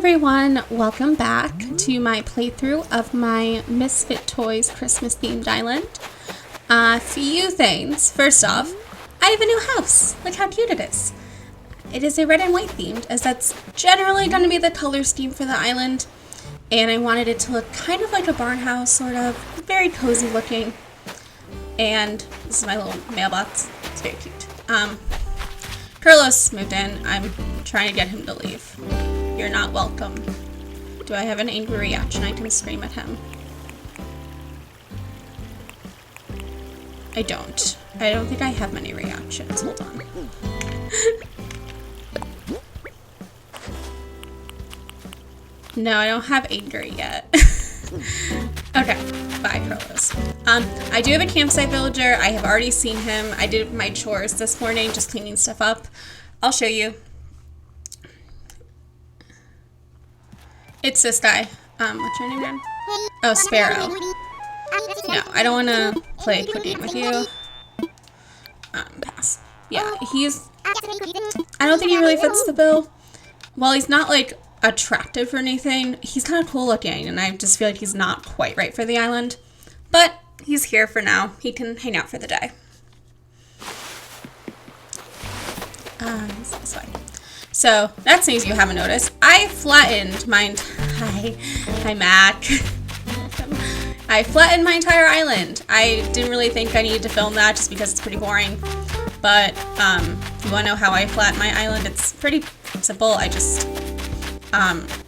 everyone, welcome back to my playthrough of my Misfit Toys Christmas themed island. A few things. First off, I have a new house. Look how cute it is. It is a red and white themed, as that's generally going to be the color scheme for the island. And I wanted it to look kind of like a barn house, sort of. Very cozy looking. And this is my little mailbox. It's very cute. Carlos moved in. I'm trying to get him to leave. You're not welcome. Do I have an angry reaction I can scream at him? I don't. I don't think I have many reactions. Hold on. No, I don't have anger yet. Okay, bye, Carlos. I do have a campsite villager. I have already seen him. I did my chores this morning, just cleaning stuff up. I'll show you. It's this guy. What's your name again? Oh, Sparrow. No, I don't want to play a quick game with you. Pass. Yeah, I don't think he really fits the bill. Well, he's not, like, attractive or anything. He's kind of cool looking, and I just feel like he's not quite right for the island. But he's here for now. He can hang out for the day. This way. So, that's news you haven't noticed. I flattened my Hi, Mac. I flattened my entire island. I didn't really think I needed to film that just because it's pretty boring. But, if you want to know how I flatten my island, it's pretty simple. I just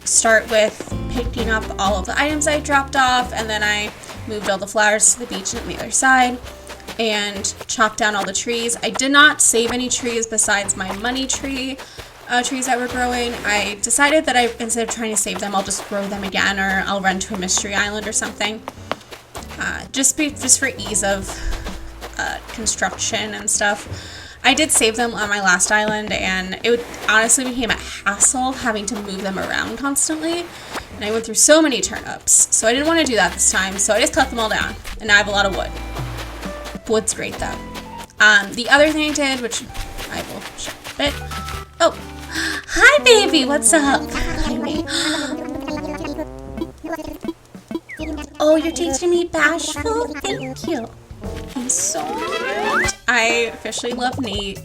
start with picking up all of the items I dropped off, and then I moved all the flowers to the beach and on the other side, and chopped down all the trees. I did not save any trees besides my money tree trees that were growing. I decided that instead of trying to save them, I'll just grow them again, or I'll run to a mystery island or something. Just for ease of construction and stuff. I did save them on my last island, and it honestly became a hassle having to move them around constantly. And I went through so many turnips, so I didn't want to do that this time. So I just cut them all down, and now I have a lot of wood. Wood's great though. The other thing I did, which I will show a bit. Oh, hi baby, what's up? Hi, baby. Oh, you're teaching me bashful? Thank you. He's so cute. I officially love Nate.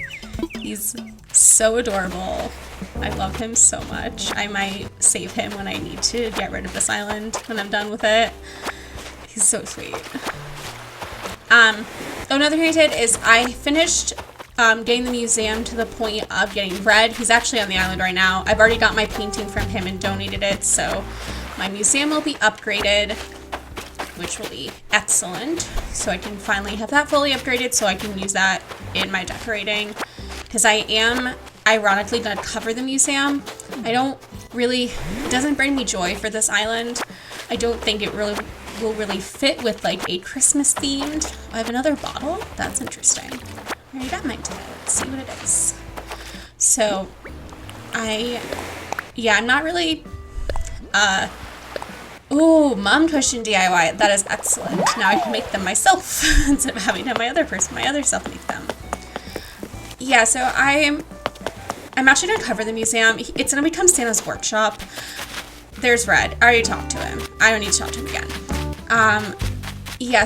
He's so adorable. I love him so much. I might save him when I need to get rid of this island when I'm done with it. He's so sweet. Another thing I did is I finished getting the museum to the point of getting red. He's actually on the island right now. I've already got my painting from him and donated it, so my museum will be upgraded, which will be excellent. So I can finally have that fully upgraded so I can use that in my decorating. Because I am, ironically, going to cover the museum. It doesn't bring me joy for this island. I don't think it really will really fit with like a Christmas themed. I have another bottle. That's interesting. I already got mine today. Let's see what it is. So, I'm not really, ooh, mom cushion DIY. That is excellent. Now I can make them myself instead of having my other self make them. Yeah, so I'm actually going to cover the museum. It's going to become Santa's workshop. There's Red. I already talked to him. I don't need to talk to him again.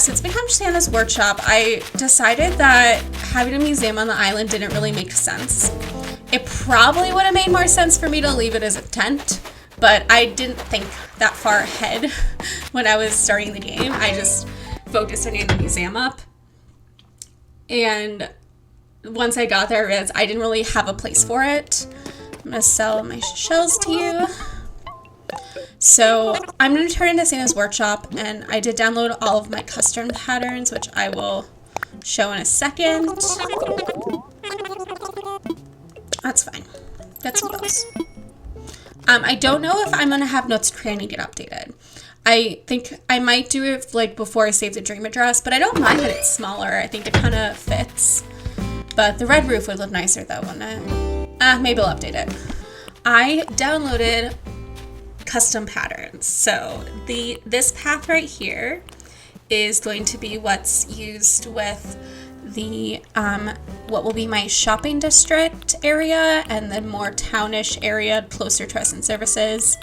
So it's become Santa's workshop. I decided that having a museum on the island didn't really make sense. It probably would have made more sense for me to leave it as a tent, but I didn't think that far ahead when I was starting the game. I just focused on getting the museum up. And once I got there, I didn't really have a place for it. I'm going to sell my shells to you. So I'm going to turn into Santa's workshop, and I did download all of my custom patterns, which I will show in a second. That's fine. That's close. I don't know if I'm going to have Notes Cranny get updated. I think I might do it like before I save the dream address, but I don't mind that it's smaller. I think it kind of fits. But the red roof would look nicer though, wouldn't it? Maybe I'll update it. I downloaded custom patterns. So this path right here is going to be what's used with the what will be my shopping district area and the more townish area closer to resident services.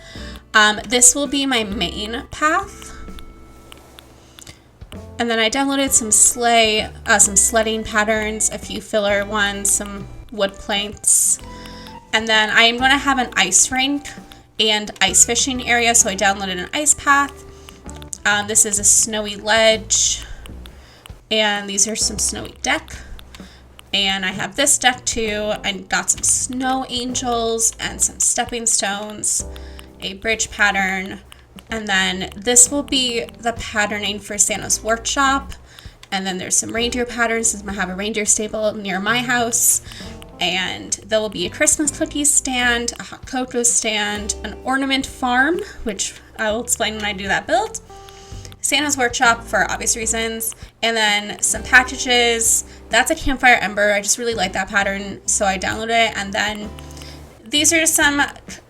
This will be my main path. And then I downloaded some sledding patterns, a few filler ones, some wood planks. And then I am going to have an ice rink and ice fishing area, so I downloaded an ice path. This is a snowy ledge, and these are some snowy deck. And I have this deck too. I got some snow angels and some stepping stones, a bridge pattern. And then this will be the patterning for Santa's workshop. And then there's some reindeer patterns, since I have a reindeer stable near my house. And there will be a Christmas cookie stand, a hot cocoa stand, an ornament farm, which I will explain when I do that build. Santa's workshop for obvious reasons. And then some packages. That's a campfire ember. I just really like that pattern, so I downloaded it. And then these are some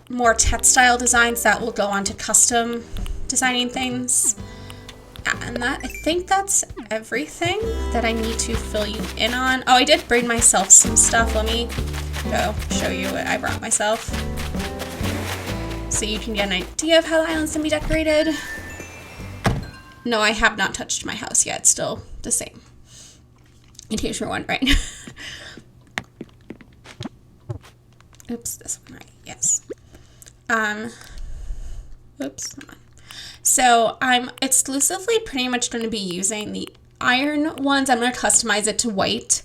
more textile designs that will go on to custom designing things. And I think that's everything that I need to fill you in on. Oh, I did bring myself some stuff. Let me go show you what I brought myself, so you can get an idea of how the island's gonna be decorated. No, I have not touched my house yet. It's still the same, in case you're wondering. Oops, this one, right? Yes. Oops, come on. So I'm exclusively pretty much going to be using the iron ones. I'm going to customize it to white.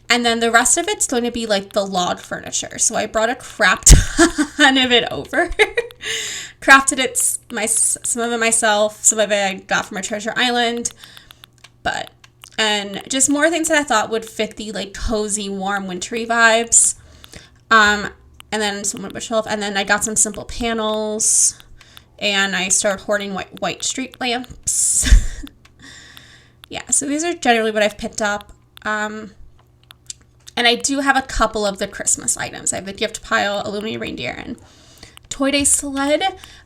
And then the rest of it's going to be like the log furniture. So I brought a crap ton of it over. Crafted it, some of it myself. Some of it I got from a treasure island. And just more things that I thought would fit the like cozy, warm, wintry vibes. And then some wood shelf, and then I got some simple panels, and I started hoarding white street lamps. Yeah, so these are generally what I've picked up. And I do have a couple of the Christmas items. I have the gift pile, illuminated reindeer, and Toy Day sled.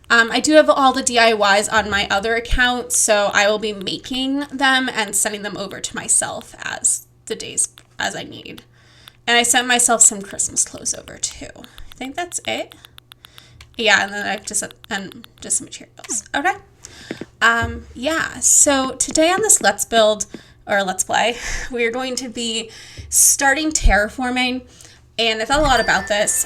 I do have all the DIYs on my other account, so I will be making them and sending them over to myself as the days as I need. And I sent myself some Christmas clothes over too. I think that's it. Yeah, and then I've just some materials. Okay. Yeah, so today on this Let's Play, we are going to be starting terraforming. And I thought a lot about this.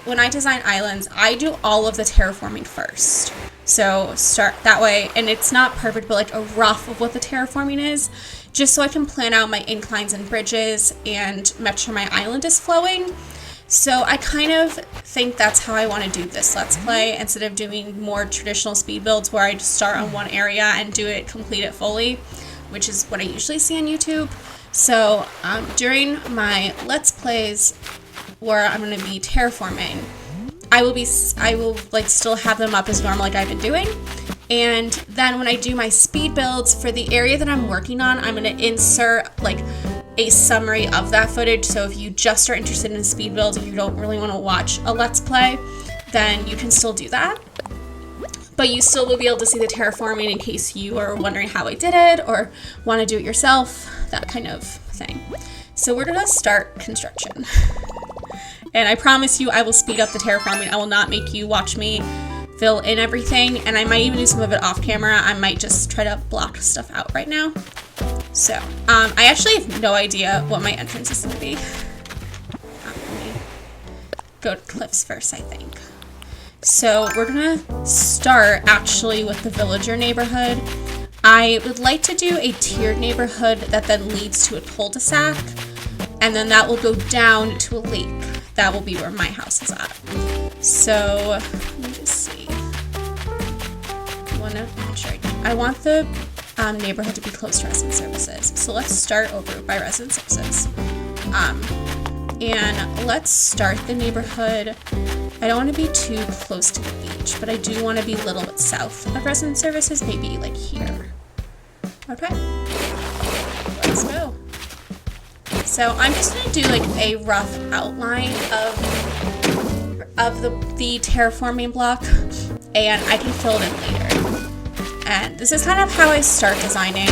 When I design islands, I do all of the terraforming first. So start that way, and it's not perfect, but like a rough of what the terraforming is, just so I can plan out my inclines and bridges and make sure my island is flowing. So I kind of think that's how I want to do this Let's Play, instead of doing more traditional speed builds where I just start on one area and complete it fully, which is what I usually see on YouTube. So during my Let's Plays where I'm going to be terraforming, I will like still have them up as normal like I've been doing. And then when I do my speed builds for the area that I'm working on, I'm going to insert like a summary of that footage. So if you just are interested in speed builds and you don't really want to watch a Let's Play, then you can still do that. But you still will be able to see the terraforming in case you are wondering how I did it or want to do it yourself, that kind of thing. So we're going to start construction. And I promise you I will speed up the terraforming. I will not make you watch me fill in everything, and I might even do some of it off camera. I might just try to block stuff out right now. So, I actually have no idea what my entrance is going to be. Let me go to cliffs first, I think. So, we're going to start actually with the villager neighborhood. I would like to do a tiered neighborhood that then leads to a cul-de-sac, and then that will go down to a lake. That will be where my house is at. So, let me just see. I want the neighborhood to be close to resident services. So let's start over by resident services. And let's start the neighborhood. I don't want to be too close to the beach, but I do want to be a little bit south of resident services, maybe like here. Okay, let's go. So I'm just going to do like a rough outline of the terraforming block, and I can fill it in later. And this is kind of how I start designing.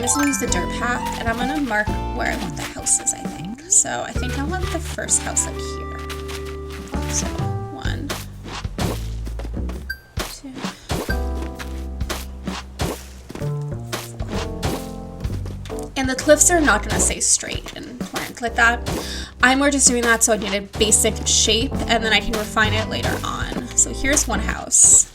just gonna use the dirt path, and I'm gonna mark where I want the houses, I think. So I think I want the first house like here. So 1, 2, 4. And the cliffs are not gonna stay straight and marked like that. I'm more just doing that so I need a basic shape, and then I can refine it later on. So here's one house.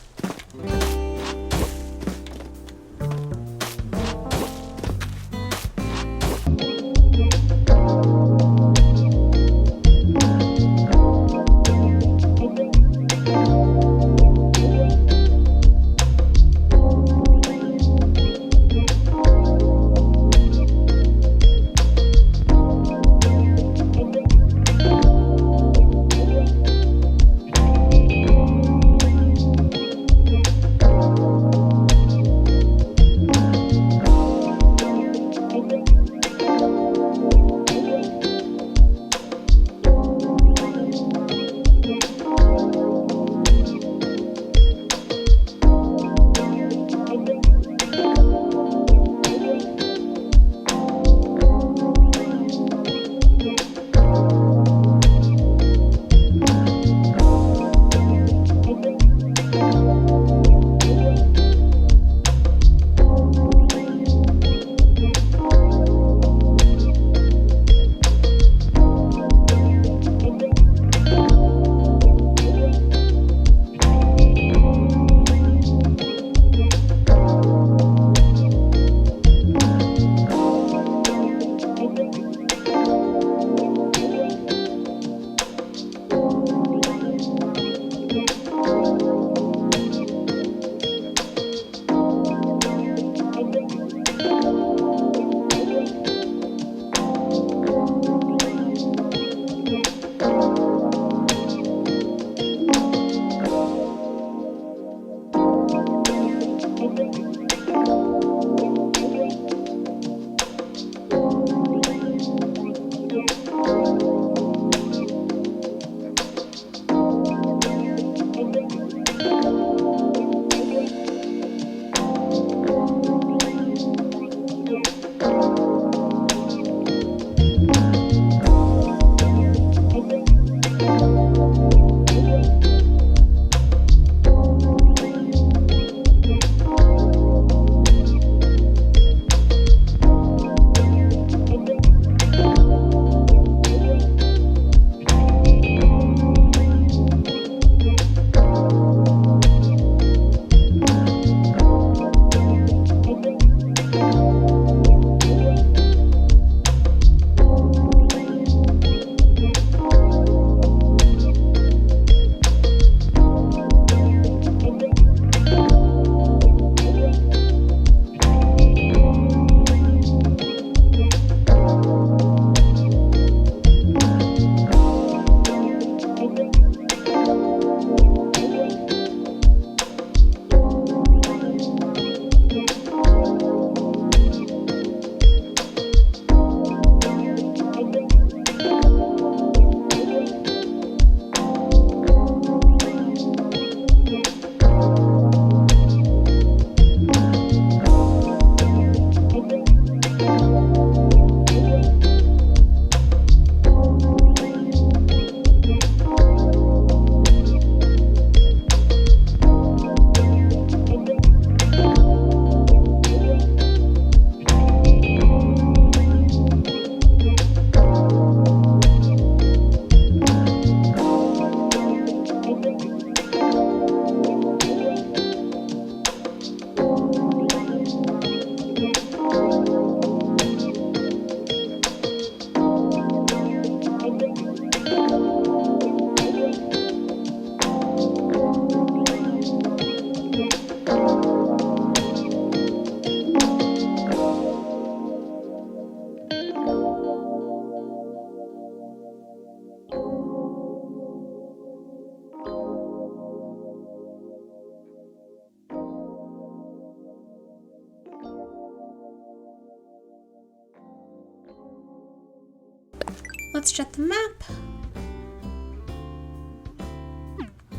Let's check the map.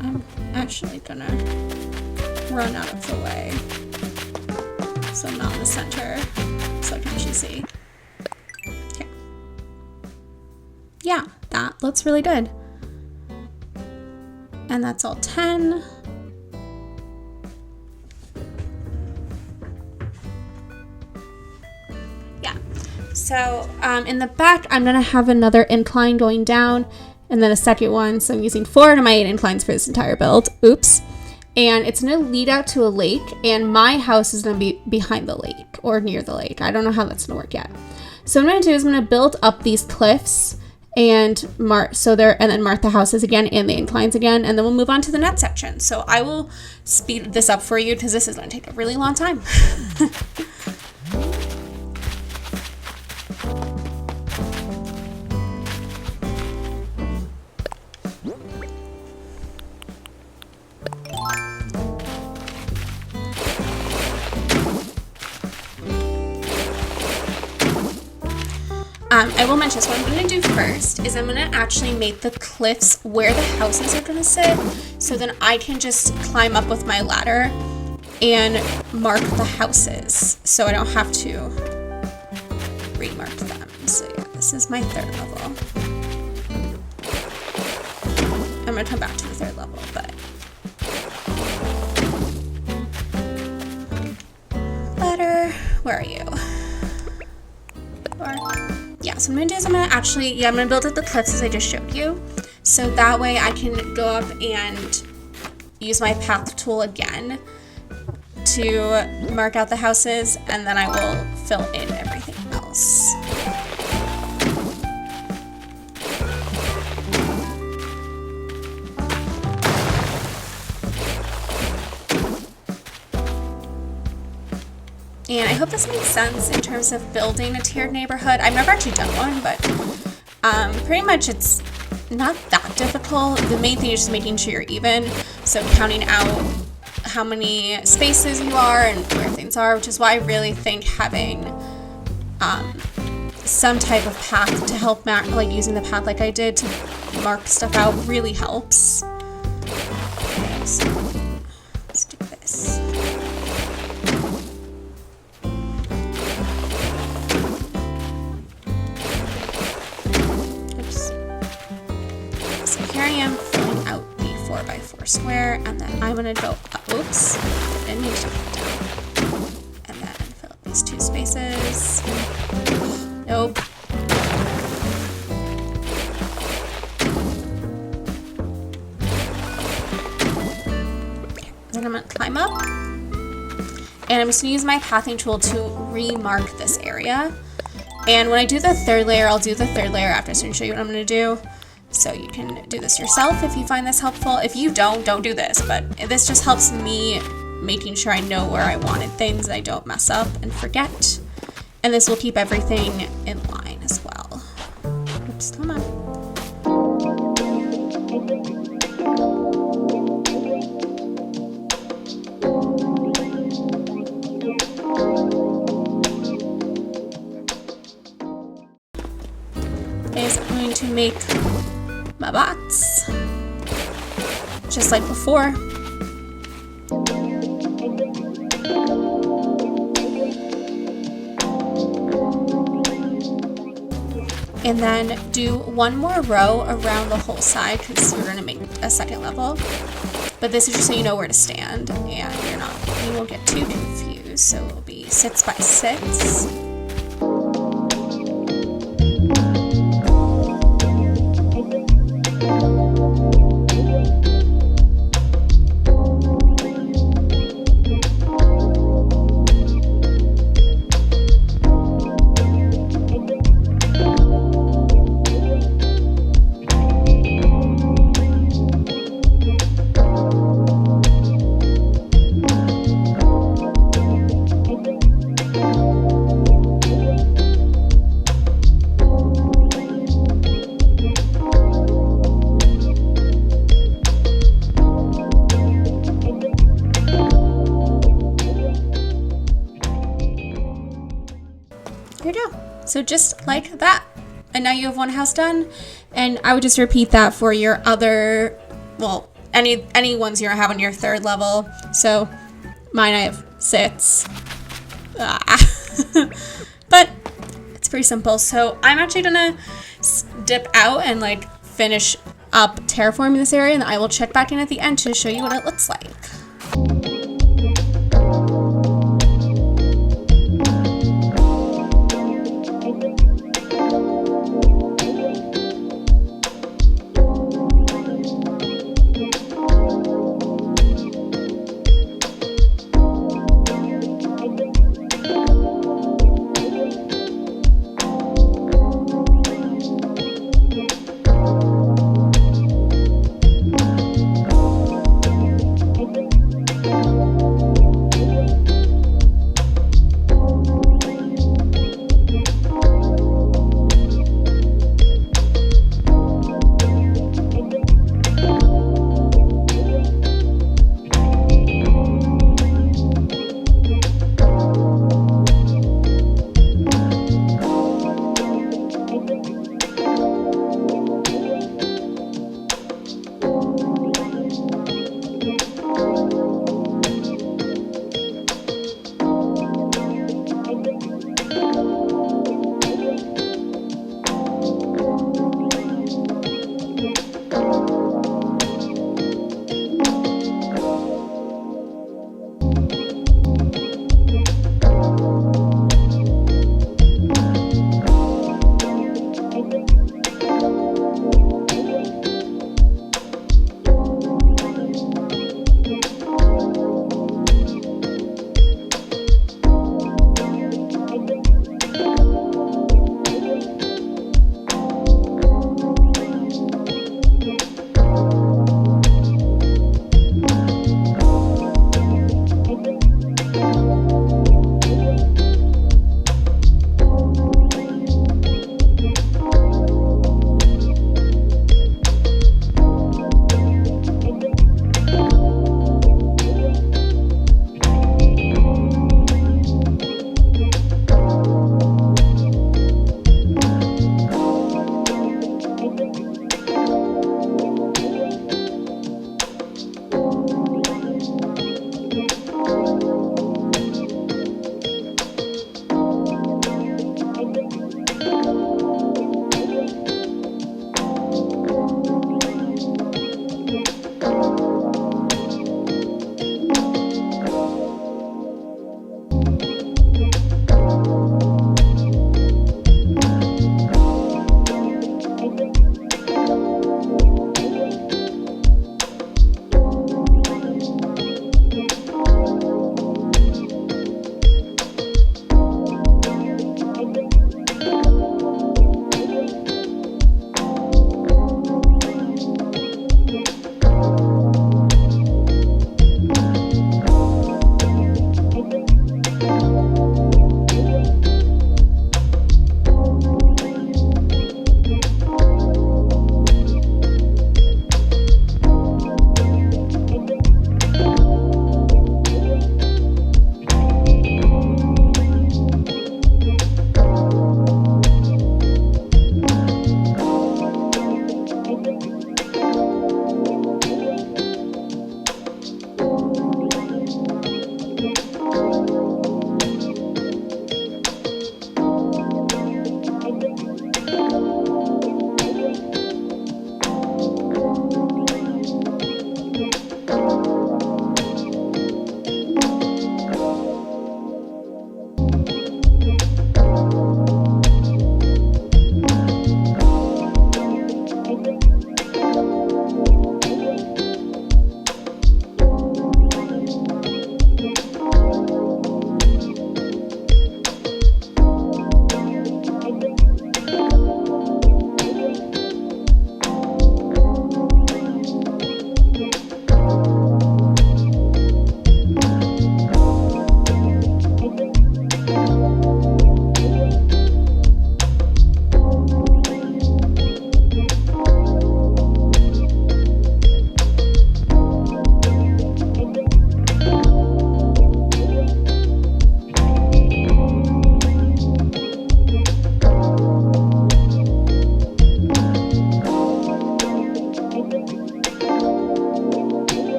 I'm actually gonna run out of the way. so I'm not in the center, so I can actually see. Okay. Yeah, that looks really good. And that's all 10. Yeah. So in the back, I'm gonna have another incline going down, and then a second one. So I'm using 4 of my 8 inclines for this entire build. Oops. And it's gonna lead out to a lake, and my house is gonna be behind the lake or near the lake. I don't know how that's gonna work yet. So what I'm gonna do is I'm gonna build up these cliffs and mark then mark the houses again and the inclines again, and then we'll move on to the net section. So I will speed this up for you because this is gonna take a really long time. I will mention, so what I'm going to do first is I'm going to actually make the cliffs where the houses are going to sit, so then I can just climb up with my ladder and mark the houses, so I don't have to remark them. So yeah, this is my 3rd level. I'm going to come back to the 3rd level, but ladder, where are you? Yeah, so what I'm gonna do is I'm gonna build up the cliffs as I just showed you. So that way I can go up and use my path tool again to mark out the houses, and then I will fill in everything else. And I hope this makes sense in terms of building a tiered neighborhood. I've never actually done one, but pretty much it's not that difficult. The main thing is just making sure you're even. So counting out how many spaces you are and where things are, which is why I really think having some type of path to help like using the path like I did to mark stuff out really helps. Okay, so let's do this. Here I am filling out the 4x4 square, and then I'm gonna go up. Oops, didn't mean to put it down. And then fill up these 2 spaces. Nope. Then I'm gonna climb up, and I'm just gonna use my pathing tool to remark this area. And when I do the 3rd layer, I'll do the 3rd layer after, so I can show you what I'm gonna do. So you can do this yourself if you find this helpful. If you don't do this, but this just helps me making sure I know where I wanted things and I don't mess up and forget. And this will keep everything in line as well. Oops, come on. Is I'm going to make my box just like before. And then do 1 more row around the whole side because we're going to make a 2nd level. But this is just so you know where to stand and you won't get too confused. So it'll be 6 by 6. Here you go. So just like that. And now you have 1 house done. And I would just repeat that for your other, well, any ones you have on your 3rd level. So mine I have 6. But it's pretty simple. So I'm actually gonna dip out and like finish up terraforming this area, and I will check back in at the end to show you what it looks like.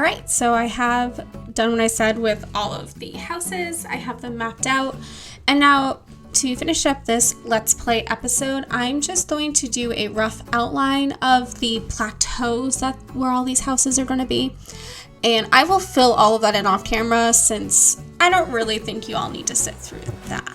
right, so I have done what I said with all of the houses. I have them mapped out. And now to finish up this Let's Play episode, I'm just going to do a rough outline of the plateaus where all these houses are going to be. And I will fill all of that in off camera since I don't really think you all need to sit through that.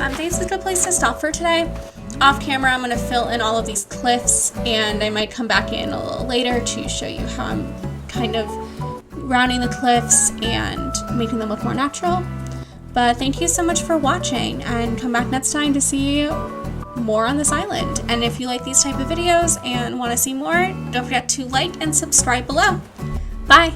I think it's a good place to stop for today. Off camera, I'm going to fill in all of these cliffs, and I might come back in a little later to show you how I'm kind of rounding the cliffs and making them look more natural. But thank you so much for watching, and come back next time to see more on this island. And if you like these type of videos and want to see more, don't forget to like and subscribe below. Bye!